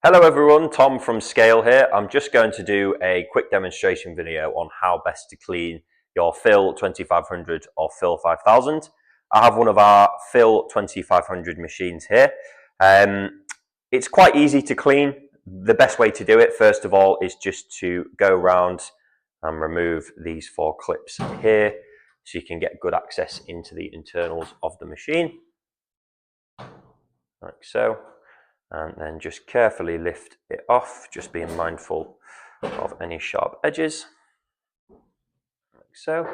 Hello everyone, Tom from Scale here. I'm just going to do a quick demonstration video on how best to clean your Phil2500 or Phil5000. I have one of our Phil2500 machines here. It's quite easy to clean. The best way to do it, first of all, is just to go around and remove these 4 clips here so you can get good access into the internals of the machine, like so. And then just carefully lift it off, just being mindful of any sharp edges, like so.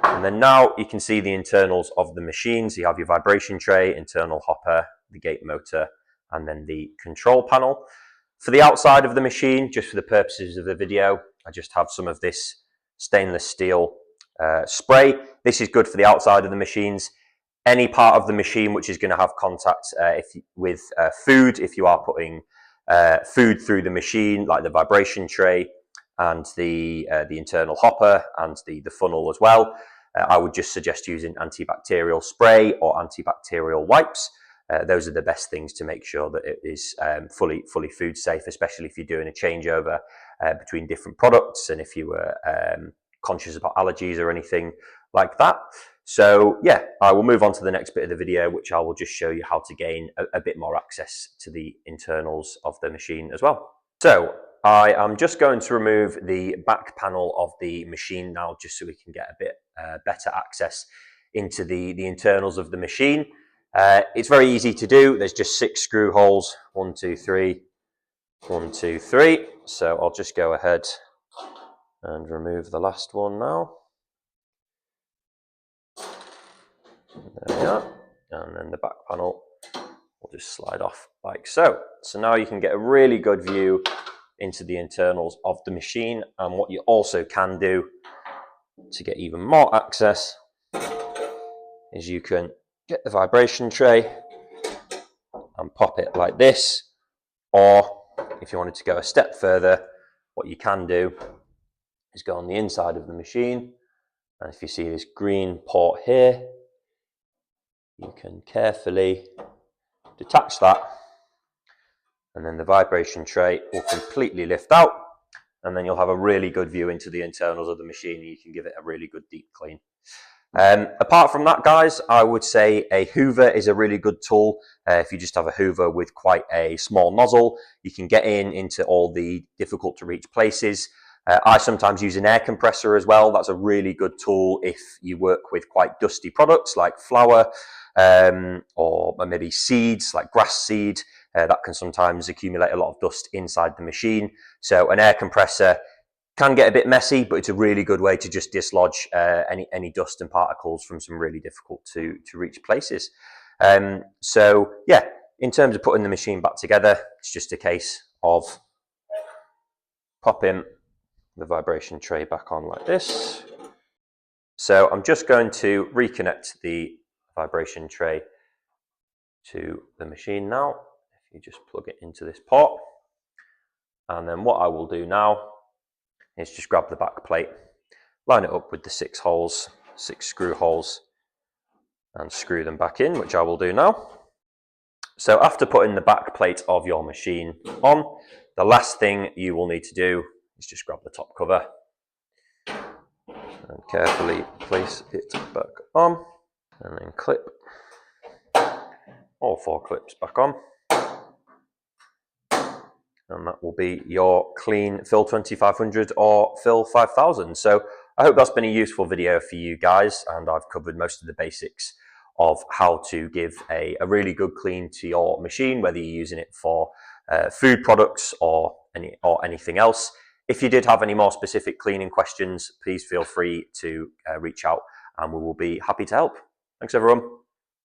And then now you can see the internals of the machine. So you have your vibration tray, internal hopper, the gate motor, and then the control panel. For the outside of the machine, just for the purposes of the video, I just have some of this stainless steel spray. This is good for the outside of the machines. Any part of the machine which is going to have contact with food, if you are putting food through the machine, like the vibration tray and the internal hopper and the funnel as well, I would just suggest using antibacterial spray or antibacterial wipes. Those are the best things to make sure that it is fully food safe, especially if you're doing a changeover between different products and if you were conscious about allergies or anything like that. So yeah, I will move on to the next bit of the video, which I will just show you how to gain a bit more access to the internals of the machine as well. So I am just going to remove the back panel of the machine now, just so we can get a bit better access into the internals of the machine. It's very easy to do. There's just 6 screw holes, 1, 2, 3, 1, 2, 3. So I'll just go ahead and remove the last one now. There we are, and then the back panel will just slide off like so. So now you can get a really good view into the internals of the machine, and what you also can do to get even more access is you can get the vibration tray and pop it like this, or if you wanted to go a step further, what you can do is go on the inside of the machine, and if you see this green port here, you can carefully detach that, and then the vibration tray will completely lift out, and then you'll have a really good view into the internals of the machine, and you can give it a really good deep clean. Apart from that, guys, I would say a hoover is a really good tool. If you just have a hoover with quite a small nozzle, you can get into all the difficult to reach places. I sometimes use an air compressor as well. That's a really good tool if you work with quite dusty products like flour, or maybe seeds like grass seed. That can sometimes accumulate a lot of dust inside the machine. So an air compressor can get a bit messy, but it's a really good way to just dislodge any dust and particles from some really difficult to reach places. So yeah, in terms of putting the machine back together, it's just a case of popping the vibration tray back on like this. So I'm just going to reconnect the vibration tray to the machine now. If you just plug it into this port, and then what I will do now is just grab the back plate, line it up with the 6 holes, 6 screw holes, and screw them back in, which I will do now. So after putting the back plate of your machine on, the last thing you will need to do is just grab the top cover and carefully place it back on, and then clip all 4 clips back on, and that will be your clean Phil2500 or Phil5000. So I hope that's been a useful video for you guys, and I've covered most of the basics of how to give a really good clean to your machine, whether you're using it for food products or anything else. If you did have any more specific cleaning questions, please feel free to reach out, and we will be happy to help. Thanks everyone.